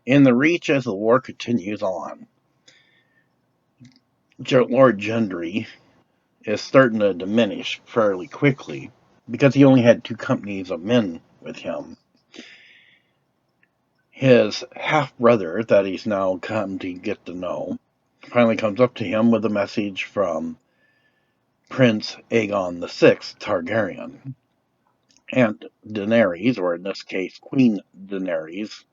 in the Reach as the war continues on. Lord Gendry is starting to diminish fairly quickly because he only had 2 companies of men with him. His half-brother, that he's now come to get to know, finally comes up to him with a message from Prince Aegon VI Targaryen and Daenerys, or in this case Queen Daenerys'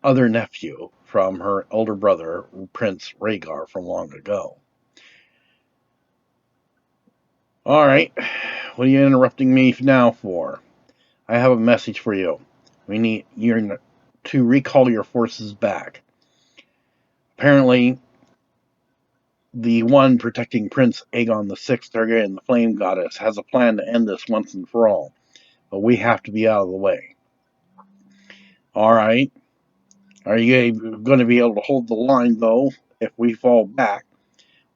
other nephew from her older brother Prince Rhaegar from long ago. Alright, what are you interrupting me now for? I have a message for you. We need you to recall your forces back. Apparently, the one protecting Prince Aegon VI Targaryen, the Flame Goddess, has a plan to end this once and for all. But we have to be out of the way. Alright. Are you going to be able to hold the line, though, if we fall back?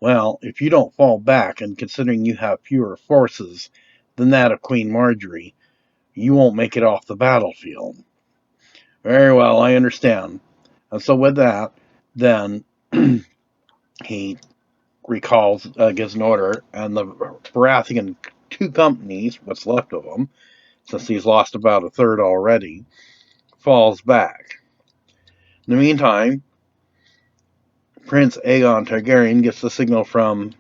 Well, if you don't fall back, and considering you have fewer forces than that of Queen Margaery, you won't make it off the battlefield. Very well, I understand. And so with that, then he recalls, gives an order, and the Baratheon 2 companies, what's left of them, since he's lost about a third already, falls back. In the meantime, Prince Aegon Targaryen gets the signal from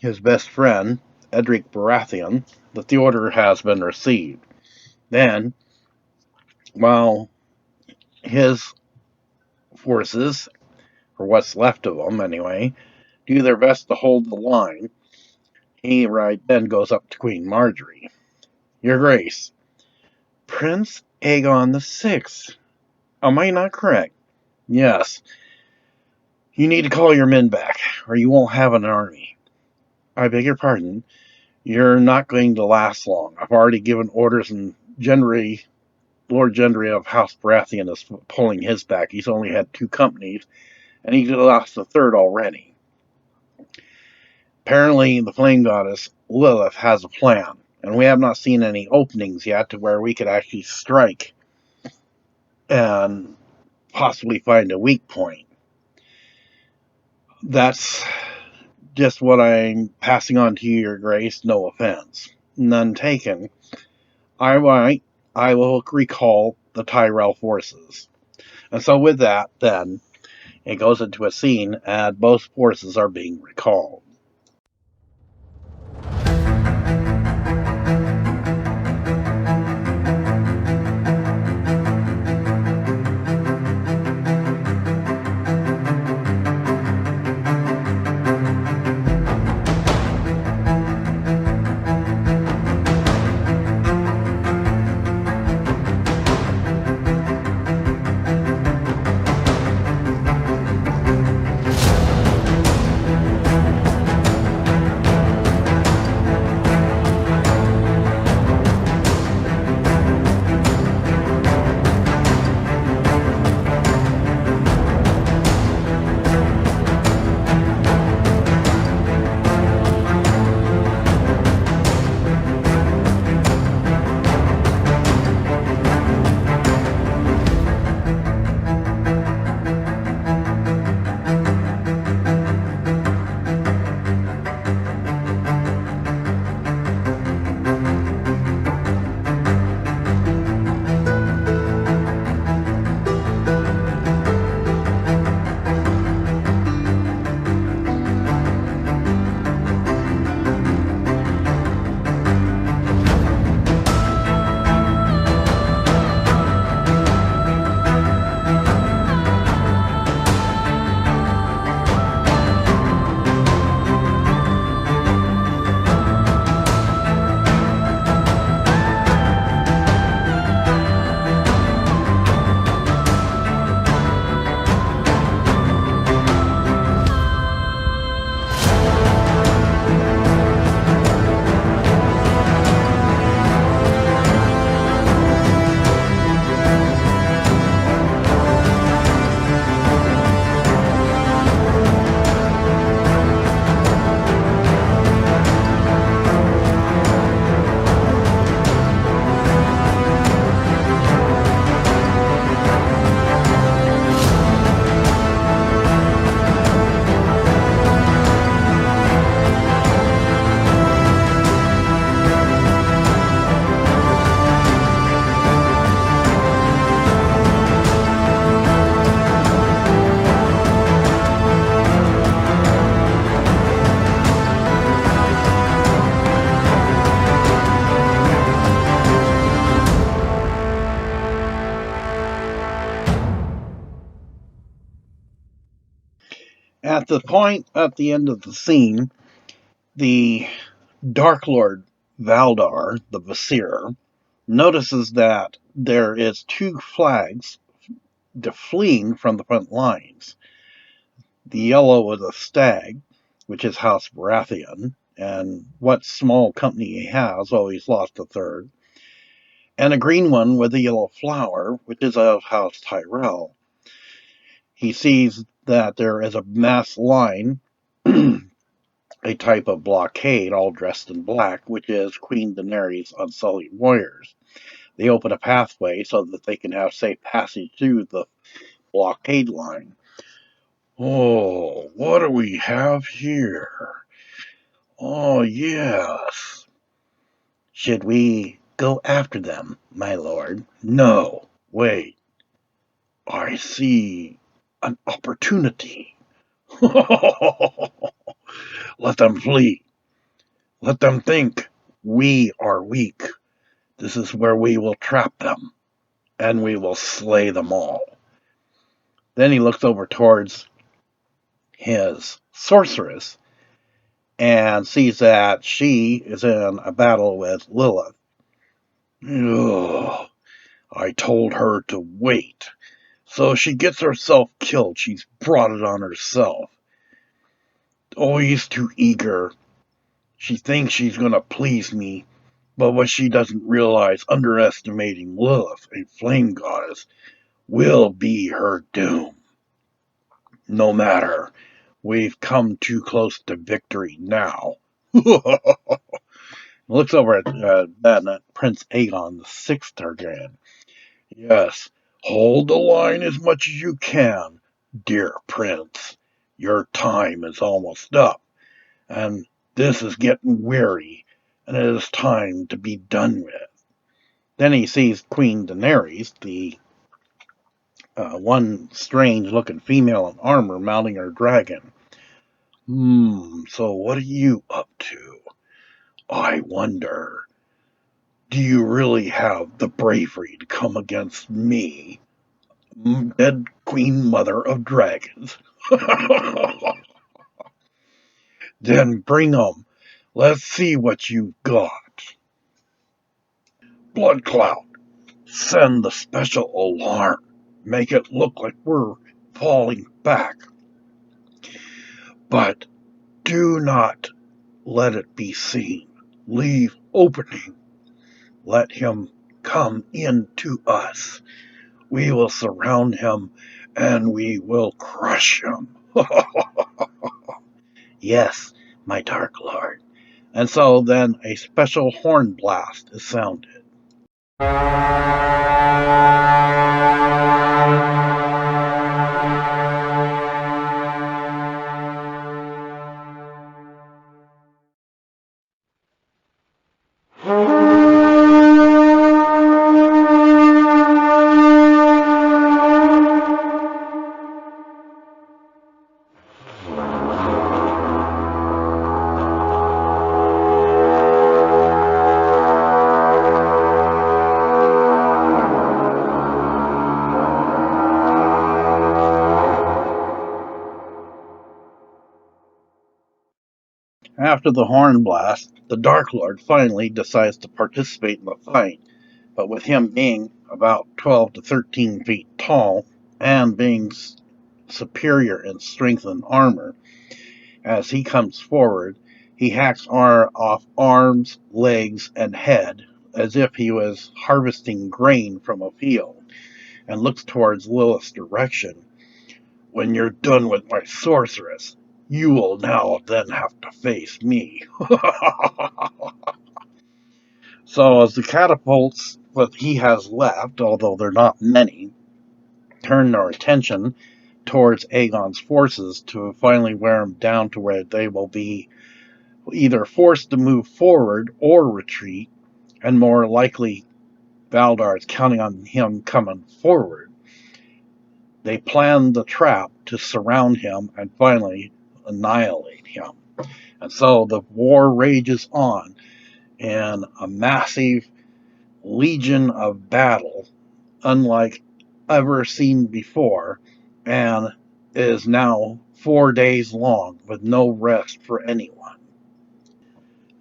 his best friend, Edric Baratheon, that the order has been received. Then, while his forces, or what's left of them anyway, do their best to hold the line, he then goes up to Queen Margaery. Your Grace, Prince Aegon VI. Am I not correct? Yes. You need to call your men back, or you won't have an army. I beg your pardon. You're not going to last long. I've already given orders, and Lord Gendry of House Baratheon is pulling his back. He's only had 2 companies, and he's lost a third already. Apparently, the Flame Goddess, Lilith, has a plan, and we have not seen any openings yet to where we could actually strike and possibly find a weak point. That's just what I'm passing on to you, Your Grace. No offense. None taken. I will recall the Tyrell forces. And so with that, then, it goes into a scene, and both forces are being recalled. At the point at the end of the scene, the Dark Lord Valdarr, the Vizier, notices that there is two flags fleeing from the front lines. The yellow is a stag, which is House Baratheon, and what small company he has, he's lost a third, and a green one with a yellow flower, which is of House Tyrell. He sees that there is a mass line, a type of blockade, all dressed in black, which is Queen Daenerys' Unsullied warriors. They open a pathway so that they can have safe passage through the blockade line. Oh, what do we have here? Oh, yes. Should we go after them, my lord? No, wait. I see an opportunity. Let them flee. Let them think we are weak. This is where we will trap them, and we will slay them all. Then he looks over towards his sorceress and sees that she is in a battle with Lilith. Ugh, I told her to wait. So she gets herself killed. She's brought it on herself. Oh, he's too eager. She thinks she's going to please me, but what she doesn't realize, underestimating Lilith, a flame goddess, will be her doom. No matter. We've come too close to victory now. Looks over at Prince Aegon VI Targaryen. Yes, hold the line as much as you can, dear prince. Your time is almost up, and this is getting weary, and it is time to be done with. Then he sees Queen Daenerys, the one strange-looking female in armor mounting her dragon. So what are you up to? I wonder, do you really have the bravery to come against me, dead Queen Mother of Dragons? Then bring 'em. Let's see what you've got. Blood Cloud, send the special alarm. Make it look like we're falling back. But do not let it be seen. Leave opening. Let him come into us. We will surround him and we will crush him. Yes, my Dark Lord. And so then a special horn blast is sounded. After the horn blast, the Dark Lord finally decides to participate in the fight, but with him being about 12 to 13 feet tall and being superior in strength and armor, as he comes forward, he hacks off arms, legs, and head as if he was harvesting grain from a field, and looks towards Lilith's direction. When you're done with my sorceress, you will now then have to face me. So as the catapults that he has left, although they're not many, turn their attention towards Aegon's forces to finally wear them down to where they will be either forced to move forward or retreat, and more likely Valdar is counting on him coming forward. They plan the trap to surround him and finally annihilate him. And so the war rages on in a massive legion of battle, unlike ever seen before, and is now 4 days long with no rest for anyone.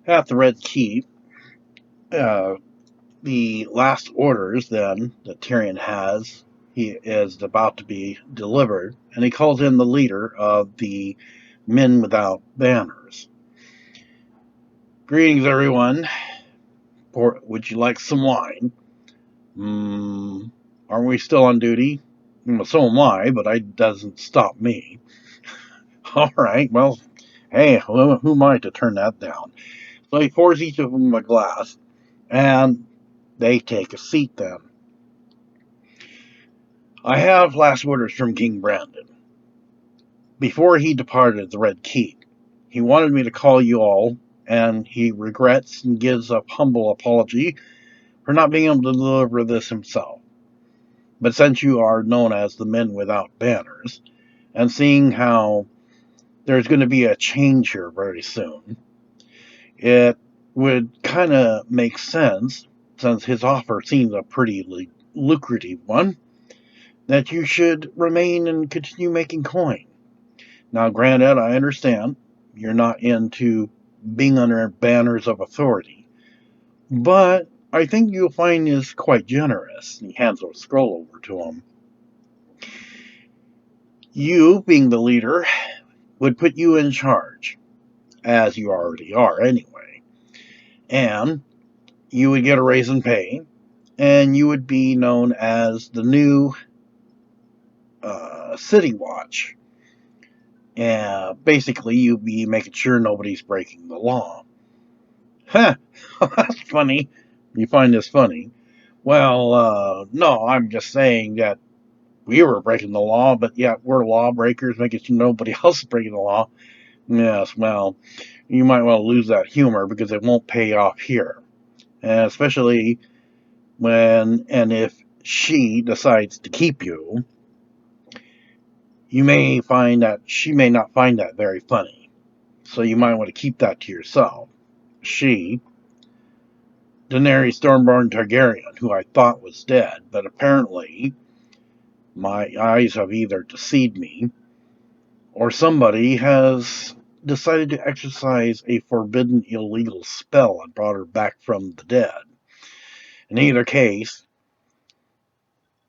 At the Red Keep, the last orders then that Tyrion has, he is about to be delivered, and he calls in the leader of the Men Without Banners. Greetings, everyone. Would you like some wine? Aren't we still on duty? Well, so am I, but it doesn't stop me. All right, well, hey, who am I to turn that down? So he pours each of them a glass, and they take a seat then. I have last orders from King Brandon. Before he departed the Red Keep, he wanted me to call you all, and he regrets and gives a humble apology for not being able to deliver this himself. But since you are known as the Men Without Banners, and seeing how there's going to be a change here very soon, it would kind of make sense, since his offer seems a pretty lucrative one, that you should remain and continue making coin. Now, granted, I understand you're not into being under banners of authority, but I think you'll find this quite generous. He hands a scroll over to him. You, being the leader, would put you in charge, as you already are anyway, and you would get a raise in pay, and you would be known as the new City Watch. And basically, you'd be making sure nobody's breaking the law. Huh, that's funny. You find this funny? Well, no, I'm just saying that we were breaking the law, but yet we're lawbreakers, making sure nobody else is breaking the law. Yes, well, you might well lose that humor because it won't pay off here. And especially when and if she decides to keep you, you may find that she may not find that very funny. So you might want to keep that to yourself. She, Daenerys Stormborn Targaryen, who I thought was dead, but apparently my eyes have either deceived me, or somebody has decided to exercise a forbidden illegal spell and brought her back from the dead. In either case,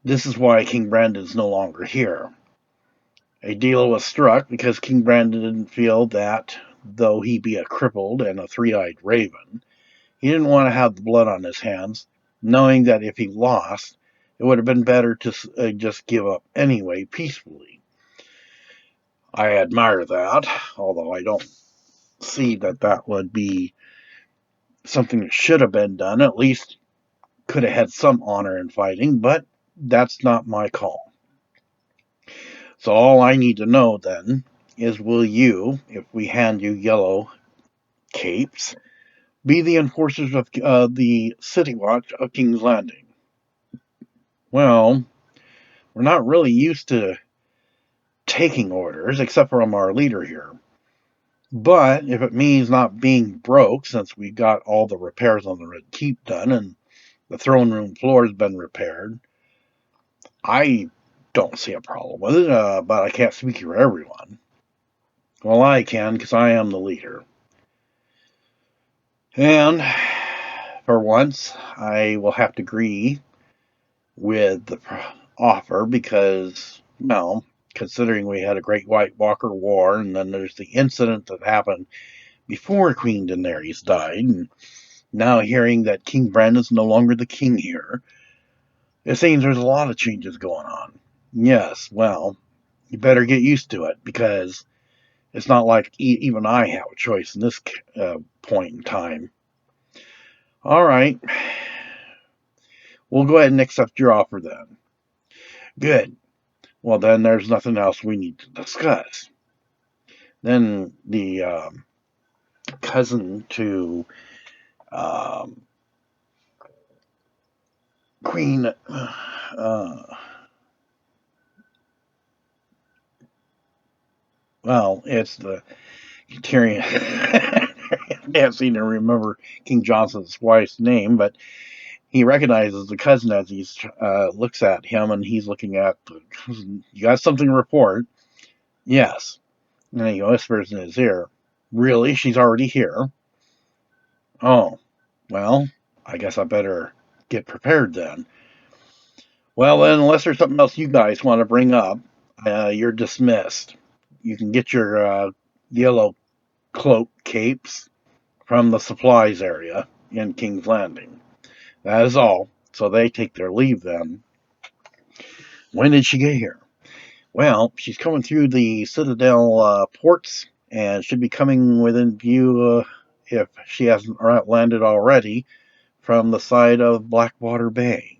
this is why King Brandon's no longer here. A deal was struck because King Brandon didn't feel that, though he be a crippled and a three-eyed raven, he didn't want to have the blood on his hands, knowing that if he lost, it would have been better to just give up anyway, peacefully. I admire that, although I don't see that that would be something that should have been done. At least could have had some honor in fighting, but that's not my call. So all I need to know then is, will you, if we hand you yellow capes, be the enforcers of the City Watch of King's Landing? Well, we're not really used to taking orders, except from our leader here. But if it means not being broke, since we got all the repairs on the Red Keep done and the throne room floor has been repaired, I don't see a problem with it, but I can't speak for everyone. Well, I can, because I am the leader. And for once, I will have to agree with the offer because, well, considering we had a Great White Walker War, and then there's the incident that happened before Queen Daenerys died, and now hearing that King Brandon's no longer the king here, it seems there's a lot of changes going on. Yes, well, you better get used to it, because it's not like even I have a choice in this point in time. All right. We'll go ahead and accept your offer then. Good. Well, then there's nothing else we need to discuss. Then the cousin to Queen well, it's the Tyrion. I can't seem to remember King Johnson's wife's name, but he recognizes the cousin as he looks at him, and he's looking at the cousin. You got something to report? Yes. And then he whispers in his ear, "Really? She's already here?" "Oh, well, I guess I better get prepared then." "Well, then, unless there's something else you guys want to bring up, you're dismissed. You can get your yellow cloak capes from the supplies area in King's Landing. That is all." So they take their leave then. "When did she get here?" "Well, she's coming through the Citadel ports and should be coming within view, if she hasn't landed already, from the side of Blackwater Bay."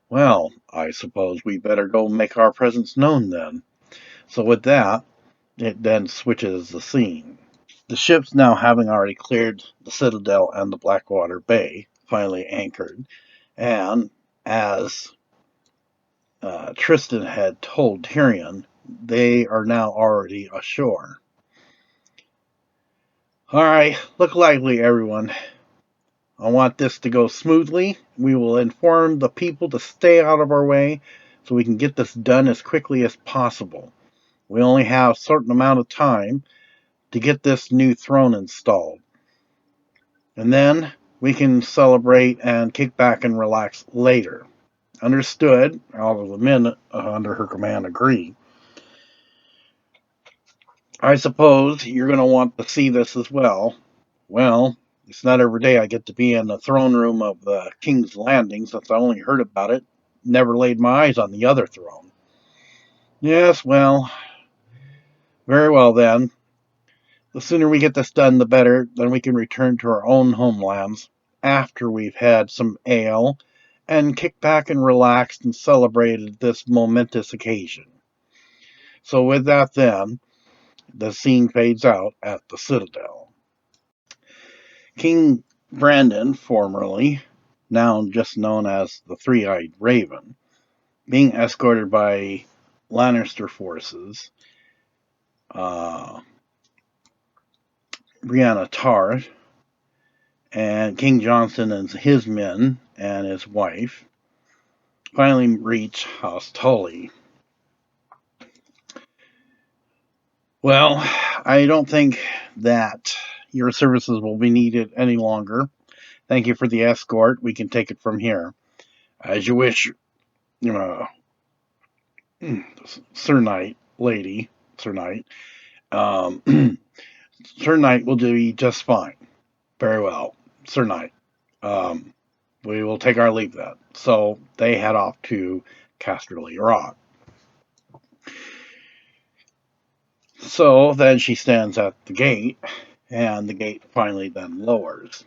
"Well, I suppose we better go make our presence known then." So with that, it then switches the scene. The ships, now having already cleared the Citadel and the Blackwater Bay, finally anchored, and as Tristan had told Tyrion, they are now already ashore. "Alright, look lively, everyone. I want this to go smoothly. We will inform the people to stay out of our way so we can get this done as quickly as possible. We only have a certain amount of time to get this new throne installed. And then we can celebrate and kick back and relax later." "Understood." All of the men under her command agree. "I suppose you're going to want to see this as well." "Well, it's not every day I get to be in the throne room of the King's Landing since I only heard about it. Never laid my eyes on the other throne." "Yes, well, very well then. The sooner we get this done, the better. Then we can return to our own homelands after we've had some ale and kick back and relax and celebrated this momentous occasion." So with that then, the scene fades out at the Citadel. King Brandon, formerly, now just known as the Three-Eyed Raven, being escorted by Lannister forces, Brianna Tarth, and King Johnson and his men and his wife, finally reach House Tully. "Well, I don't think that your services will be needed any longer. Thank you for the escort. We can take it from here." "As you wish, uh, Sir Knight, Lady, Sir Knight. Sir Knight will do just fine." "Very well, Sir Knight. We will take our leave then." So they head off to Casterly Rock. So then she stands at the gate, and the gate finally then lowers.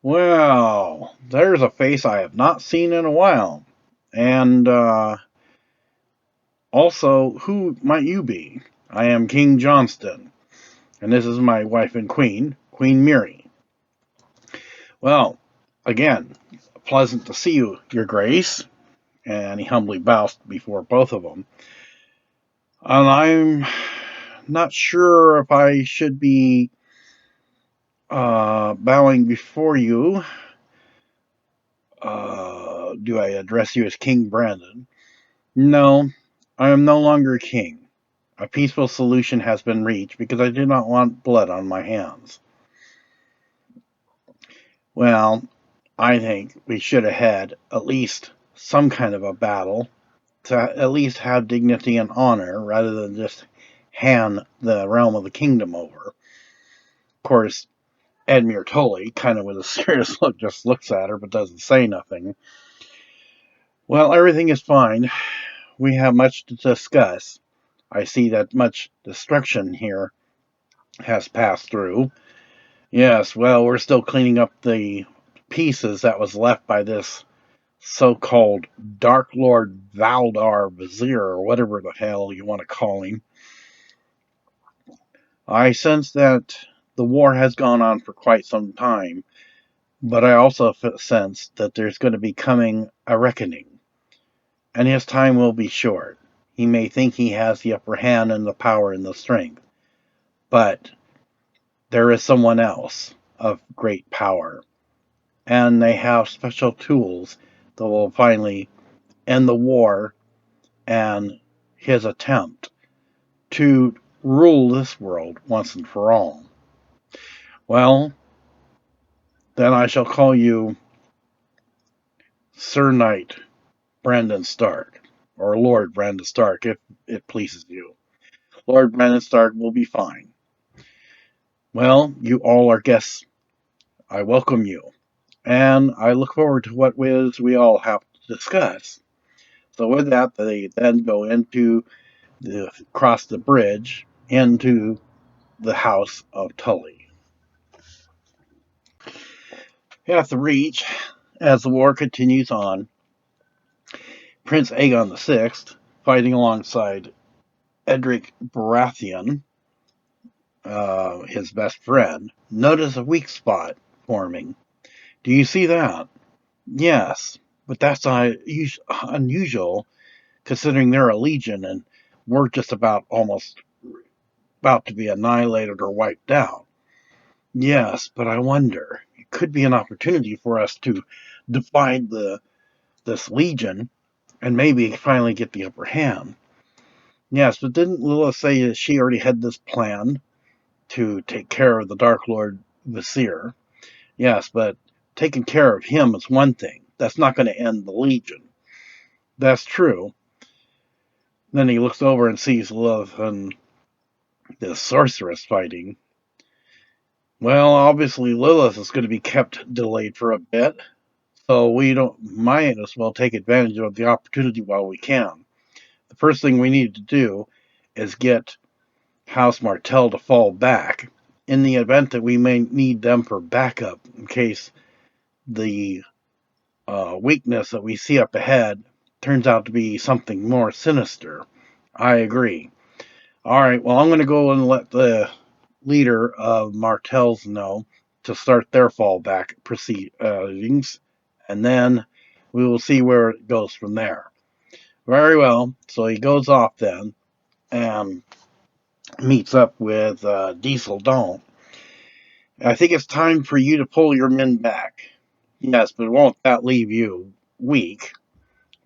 "Well, there's a face I have not seen in a while. And also, who might you be?" "I am King Johnston, and this is my wife and queen, Queen Miri." "Well, again, pleasant to see you, your grace." And he humbly bows before both of them. "And I'm not sure if I should be bowing before you. Do I address you as King Brandon?" "No, I am no longer king. A peaceful solution has been reached because I do not want blood on my hands." "Well, I think we should have had at least some kind of a battle to at least have dignity and honor rather than just hand the realm of the kingdom over." Of course, Edmure Tully, kind of with a serious look, just looks at her but doesn't say nothing. "Well, everything is fine. We have much to discuss. I see that much destruction here has passed through." "Yes, well, we're still cleaning up the pieces that was left by this so-called Dark Lord Valdarr Vizier, or whatever the hell you want to call him. I sense that the war has gone on for quite some time, but I also sense that there's going to be coming a reckoning, and his time will be short. He may think he has the upper hand and the power and the strength, but there is someone else of great power, and they have special tools that will finally end the war and his attempt to rule this world once and for all. Well, then I shall call you Sir Knight Brandon Stark, or Lord Brandon Stark, if it pleases you. Lord Brandon Stark will be fine. Well, you all are guests. I welcome you, and I look forward to what we all have to discuss. So with that, they then go cross the bridge into the house of Tully. At the Reach, as the war continues on, Prince Aegon VI, fighting alongside Edric Baratheon, his best friend, notice a weak spot forming. Do you see that? Yes, but that's unusual considering they're a legion and we're just almost about to be annihilated or wiped out. Yes, but I wonder, it could be an opportunity for us to divide this legion and maybe finally get the upper hand. Yes, but didn't Lilith say that she already had this plan to take care of the Dark Lord Visir? Yes, but taking care of him is one thing. That's not going to end the Legion. That's true. Then he looks over and sees Lilith and the sorceress fighting. Well, obviously Lilith is going to be kept delayed for a bit, so we might as well take advantage of the opportunity while we can. The first thing we need to do is get House Martell to fall back in the event that we may need them for backup in case the weakness that we see up ahead turns out to be something more sinister. I agree. All right, well, I'm going to go and let the leader of Martell's know to start their fallback proceedings, and then we will see where it goes from there. Very well, so he goes off then and meets up with Diesel Dawn. I think it's time for you to pull your men back. Yes, but won't that leave you weak?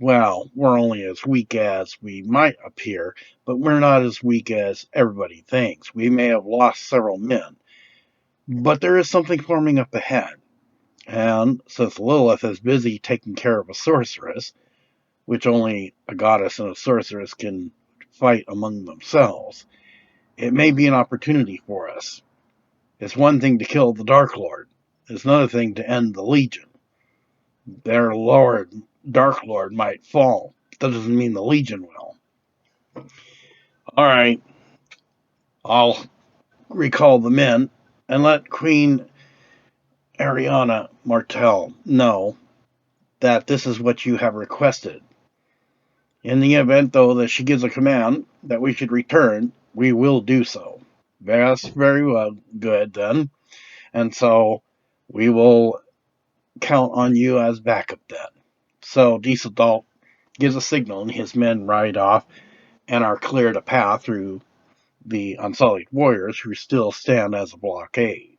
Well, we're only as weak as we might appear, but we're not as weak as everybody thinks. We may have lost several men, but there is something forming up ahead. And since Lilith is busy taking care of a sorceress, which only a goddess and a sorceress can fight among themselves, it may be an opportunity for us. It's one thing to kill the Dark Lord. It's another thing to end the Legion. Their Dark Lord might fall. That doesn't mean the Legion will. All right. I'll recall the men and let Queen Ariana Martell know that this is what you have requested. In the event, though, that she gives a command that we should return, we will do so. That's very well. Good, then. And so we will count on you as backup then. So Diesel gives a signal and his men ride off and are cleared a path through the Unsullied warriors who still stand as a blockade.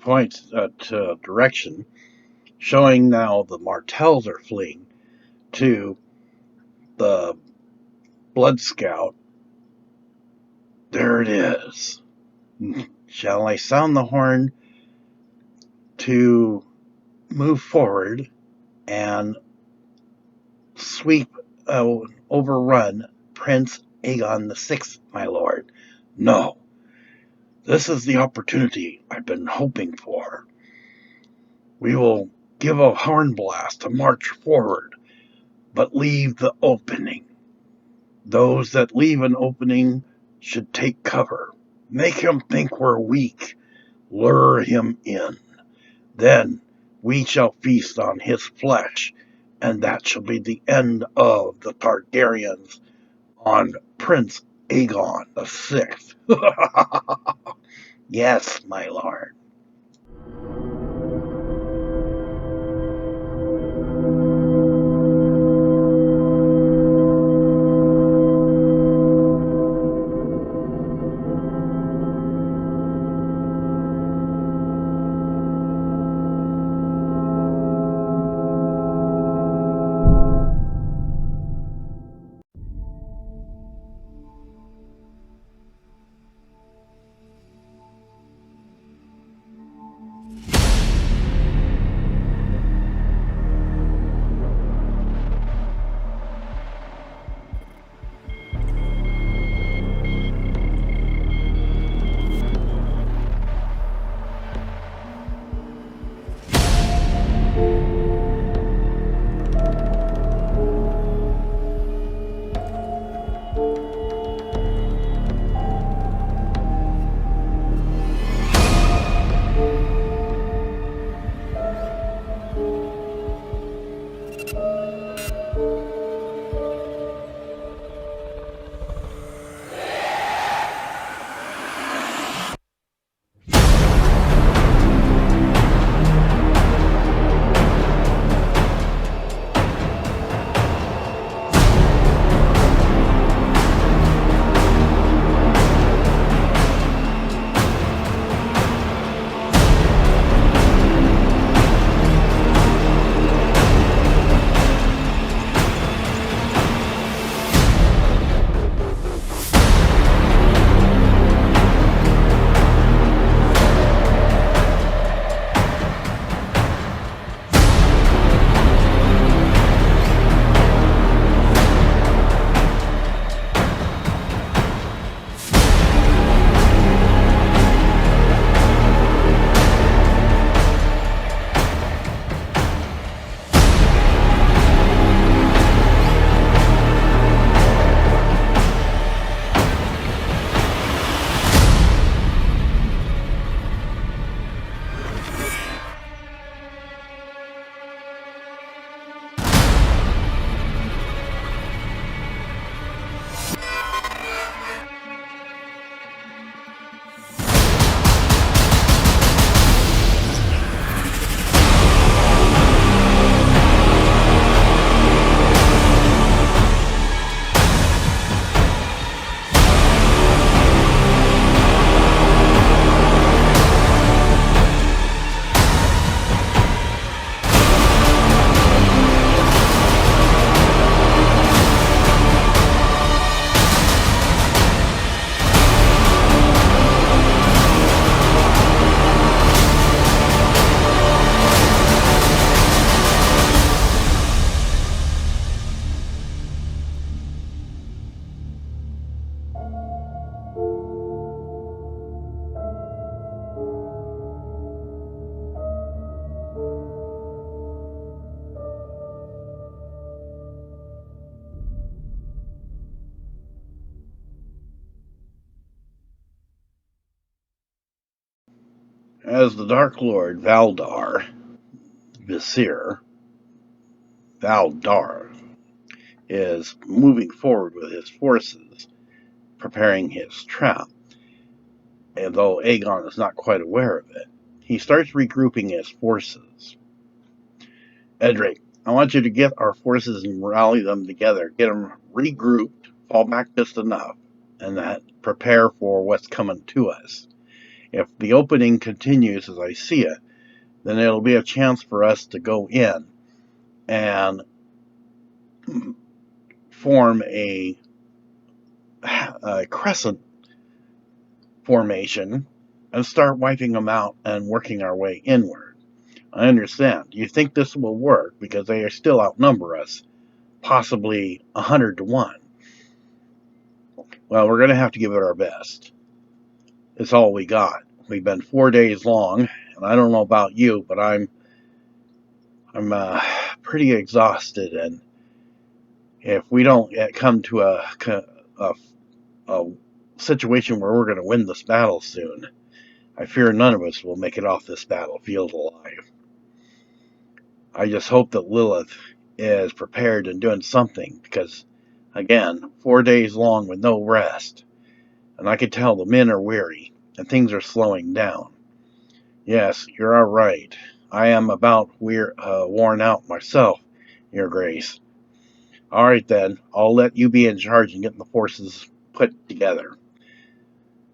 points direction, showing now the Martells are fleeing to the Blood Scout. There it is. Shall I sound the horn to move forward and sweep, overrun Prince Aegon VI, my lord? No. This is the opportunity I've been hoping for. We will give a horn blast to march forward, but leave the opening. Those that leave an opening should take cover. Make him think we're weak. Lure him in. Then we shall feast on his flesh, and that shall be the end of the Targaryens on Prince Aegon VI. Yes, my lord. As the Dark Lord Valdarr, Vizier Valdarr, is moving forward with his forces, preparing his trap, and though Aegon is not quite aware of it, he starts regrouping his forces. Edric, I want you to get our forces and rally them together, get them regrouped, fall back just enough, and that prepare for what's coming to us. If the opening continues as I see it, then it'll be a chance for us to go in and form a crescent formation and start wiping them out and working our way inward. I understand. You think this will work because they still outnumber us, possibly 100 to 1. Well, we're going to have to give it our best. It's all we got. We've been 4 days long, and I don't know about you, but I'm pretty exhausted, and if we don't come to a situation where we're going to win this battle soon, I fear none of us will make it off this battlefield alive. I just hope that Lilith is prepared and doing something, because, again, 4 days long with no rest, and I can tell the men are weary, and things are slowing down. Yes, you're all right. I am about worn out myself, Your Grace. All right, then. I'll let you be in charge and getting the forces put together.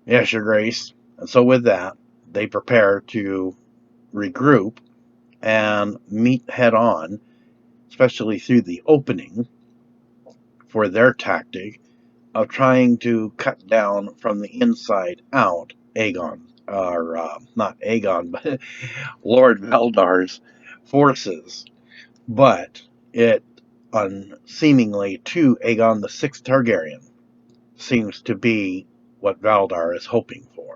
Yes, Your Grace. And so with that, they prepare to regroup and meet head on, especially through the opening, for their tactic of trying to cut down from the inside out Aegon, or not Aegon, but Lord Valdarr's forces. But it, seemingly to Aegon VI Targaryen, seems to be what Valdarr is hoping for.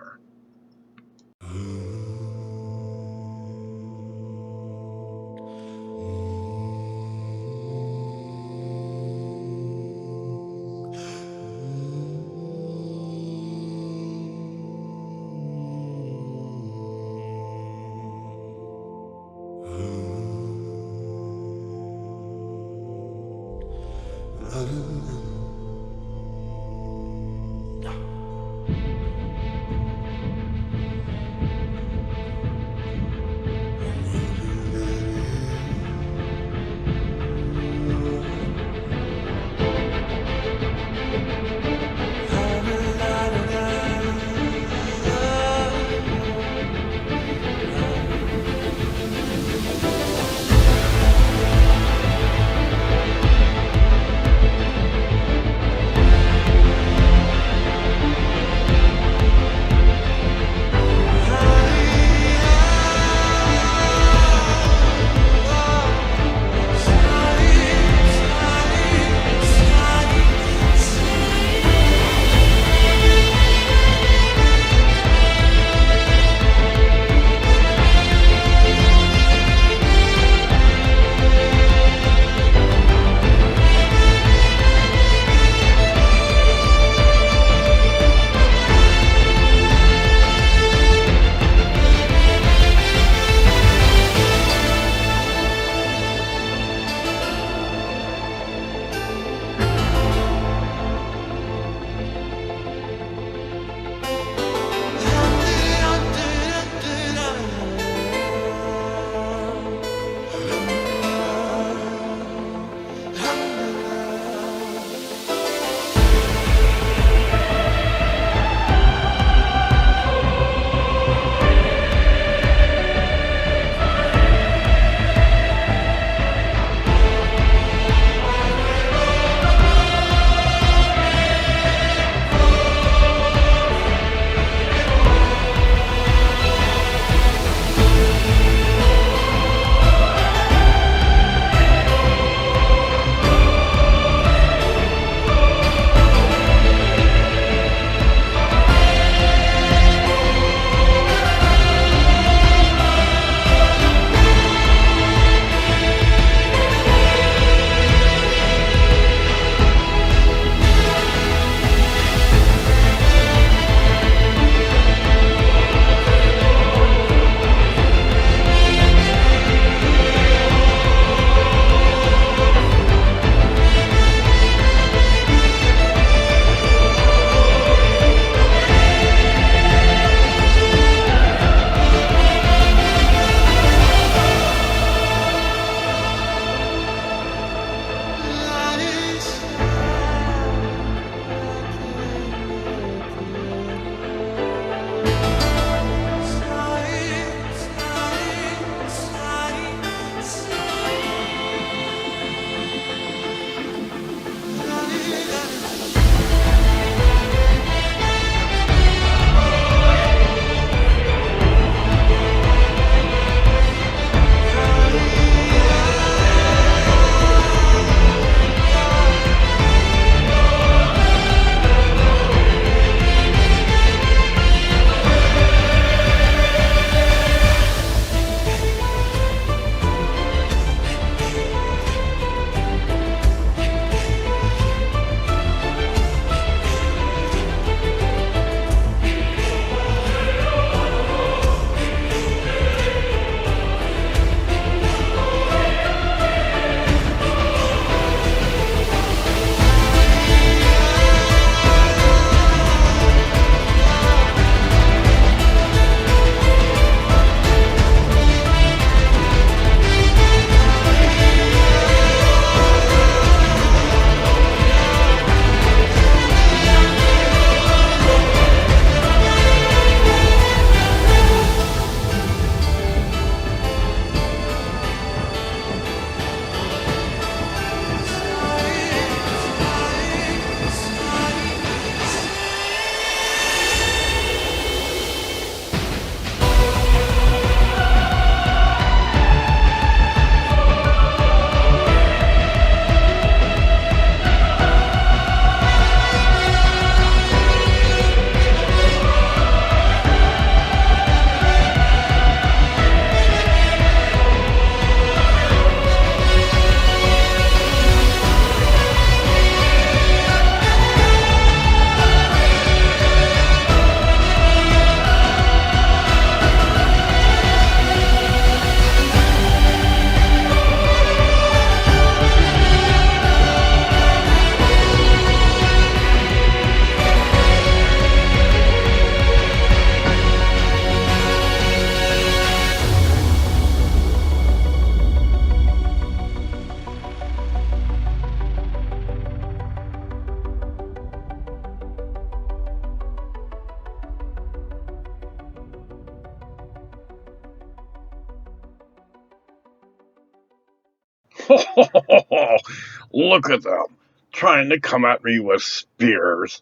Look at them, trying to come at me with spears.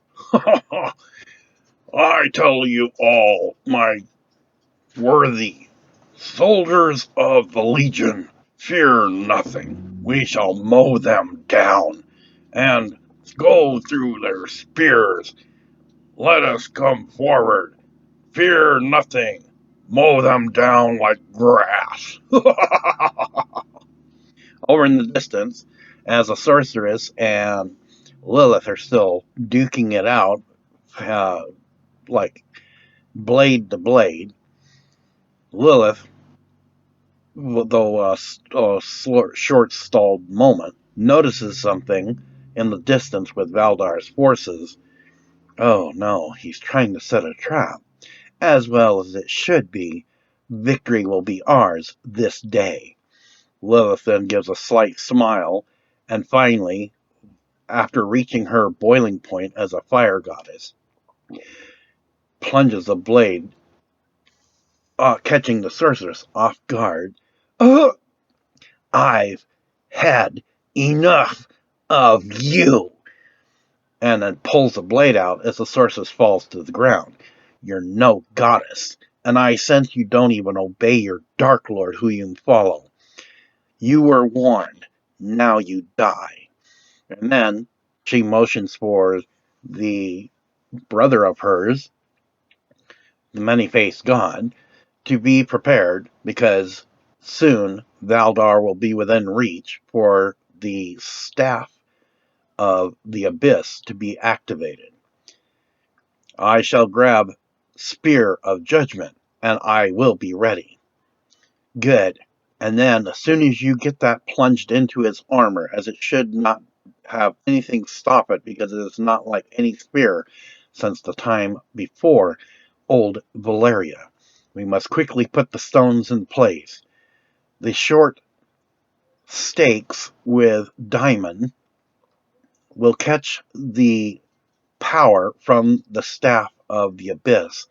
I tell you all, my worthy soldiers of the Legion, fear nothing. We shall mow them down and go through their spears. Let us come forward. Fear nothing. Mow them down like grass. Over in the distance, as a sorceress and Lilith are still duking it out, uh, like blade to blade, Lilith, though a short stalled moment, notices something in the distance with Valdar's forces. Oh no, he's trying to set a trap. As well as it should be. Victory will be ours this day. Lilith then gives a slight smile, and finally, after reaching her boiling point as a fire goddess, plunges a blade, catching the sorceress off guard. I've had enough of you! And then pulls the blade out as the sorceress falls to the ground. You're no goddess, and I sense you don't even obey your Dark Lord who you follow. You were warned, now you die. And then she motions for the brother of hers, the many-faced god, to be prepared because soon Valdarr will be within reach for the staff of the abyss to be activated. I shall grab Spear of Judgment, and I will be ready. Good. And then, as soon as you get that plunged into his armor, as it should not have anything stop it, because it is not like any spear since the time before old Valyria. We must quickly put the stones in place. The short stakes with diamond will catch the power from the staff of the abyss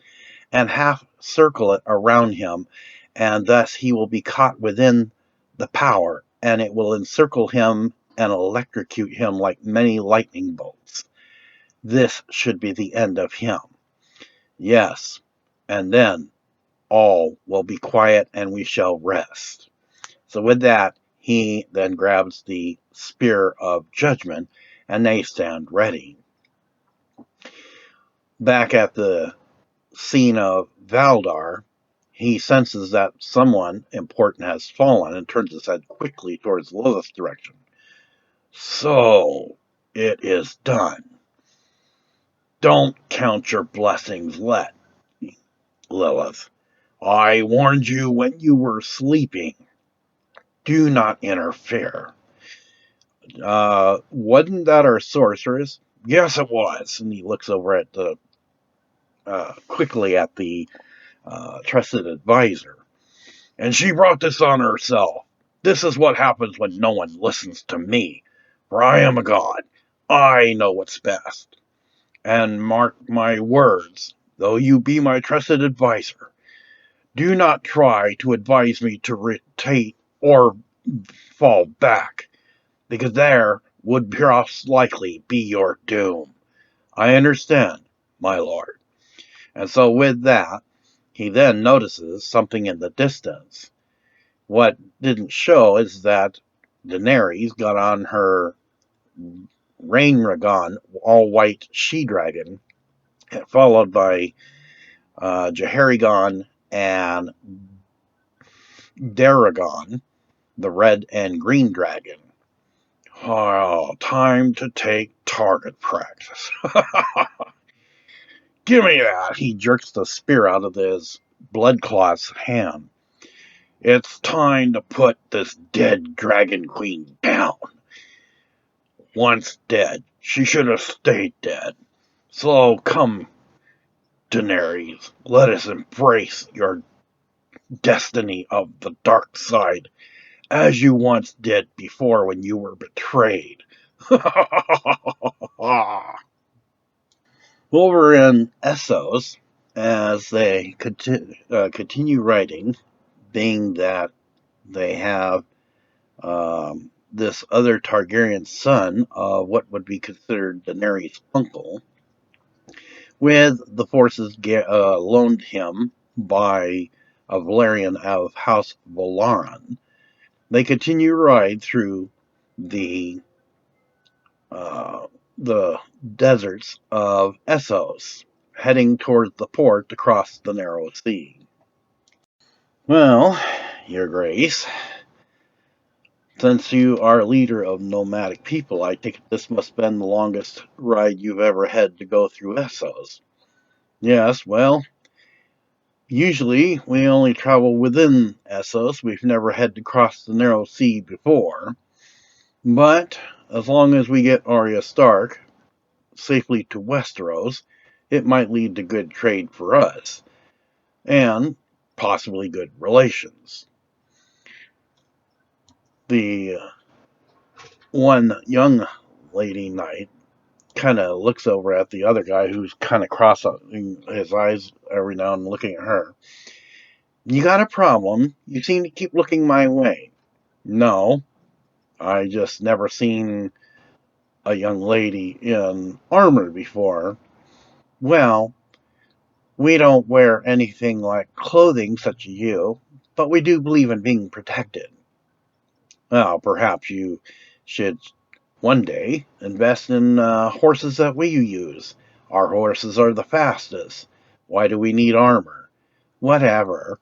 and half circle it around him, and thus he will be caught within the power, and it will encircle him and electrocute him like many lightning bolts. This should be the end of him. Yes, and then all will be quiet and we shall rest. So with that, he then grabs the Spear of Judgment, and they stand ready. Back at the scene of Valdarr, he senses that someone important has fallen and turns his head quickly towards Lilith's direction. So, it is done. Don't count your blessings, Lilith. I warned you when you were sleeping. Do not interfere. Wasn't that our sorceress? Yes, it was. And he looks over at quickly at the trusted advisor. And she brought this on herself. This is what happens when no one listens to me. For I am a god. I know what's best. And mark my words, though you be my trusted advisor, do not try to advise me to retreat or fall back, because there would most likely be your doom. I understand, my lord. And so with that, he then notices something in the distance. What didn't show is that Daenerys got on her Rainragon, all-white she-dragon, followed by Jaharigon and Daragon, the red and green dragon. Oh, time to take target practice. Give me that. He jerks the spear out of his bloodclot's hand. It's time to put this dead dragon queen down. Once dead, she should have stayed dead. So come, Daenerys, let us embrace your destiny of the dark side, as you once did before when you were betrayed. Over in Essos, as they continue writing, being that they have this other Targaryen son of what would be considered Daenerys' uncle, with the forces loaned him by a Valyrian of House Valdarr. They continue to ride through the uh, the deserts of Essos, heading towards the port across the narrow sea. Well, Your Grace, since you are leader of nomadic people, I think this must have been the longest ride you've ever had to go through Essos. Yes, well, usually we only travel within Essos. We've never had to cross the narrow sea before. But as long as we get Arya Stark safely to Westeros, it might lead to good trade for us, and possibly good relations. The one young lady knight kind of looks over at the other guy who's kind of crossing his eyes every now and looking at her. You got a problem? You seem to keep looking my way. No, I just never seen a young lady in armor before. Well, we don't wear anything like clothing such as you, but we do believe in being protected. Well, perhaps you should one day invest in horses that we use. Our horses are the fastest. Why do we need armor? Whatever.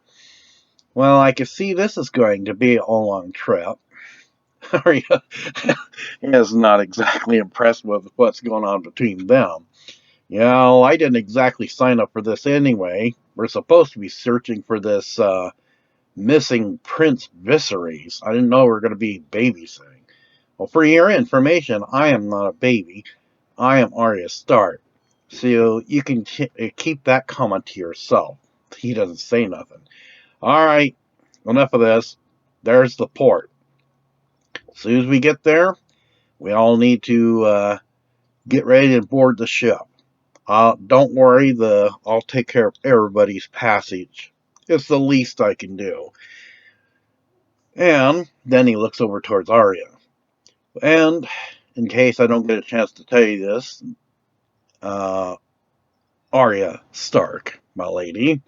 Well, I can see this is going to be a long trip. Arya is not exactly impressed with what's going on between them. Yeah, well, I didn't exactly sign up for this anyway. We're supposed to be searching for this missing Prince Viserys. I didn't know we were going to be babysitting. Well, for your information, I am not a baby. I am Arya Stark. So you can keep that comment to yourself. He doesn't say nothing. All right, enough of this. There's the port. As soon as we get there, we all need to get ready to board the ship. Don't worry, I'll take care of everybody's passage. It's the least I can do. And then he looks over towards Arya. And in case I don't get a chance to tell you this, uh, Arya Stark, my lady,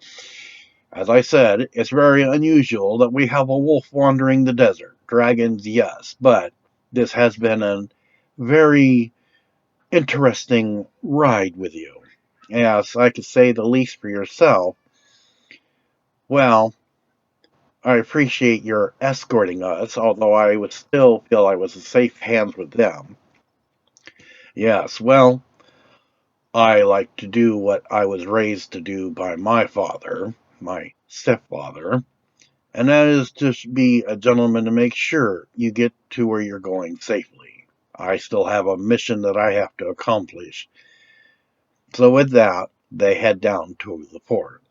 as I said, it's very unusual that we have a wolf wandering the desert. Dragons, yes, but this has been a very interesting ride with you. Yes, I could say the least for yourself. Well, I appreciate your escorting us, although I would still feel I was in safe hands with them. Yes, well, I like to do what I was raised to do by my father, my stepfather, and that is to be a gentleman to make sure you get to where you're going safely. I still have a mission that I have to accomplish. So with that, they head down to the port.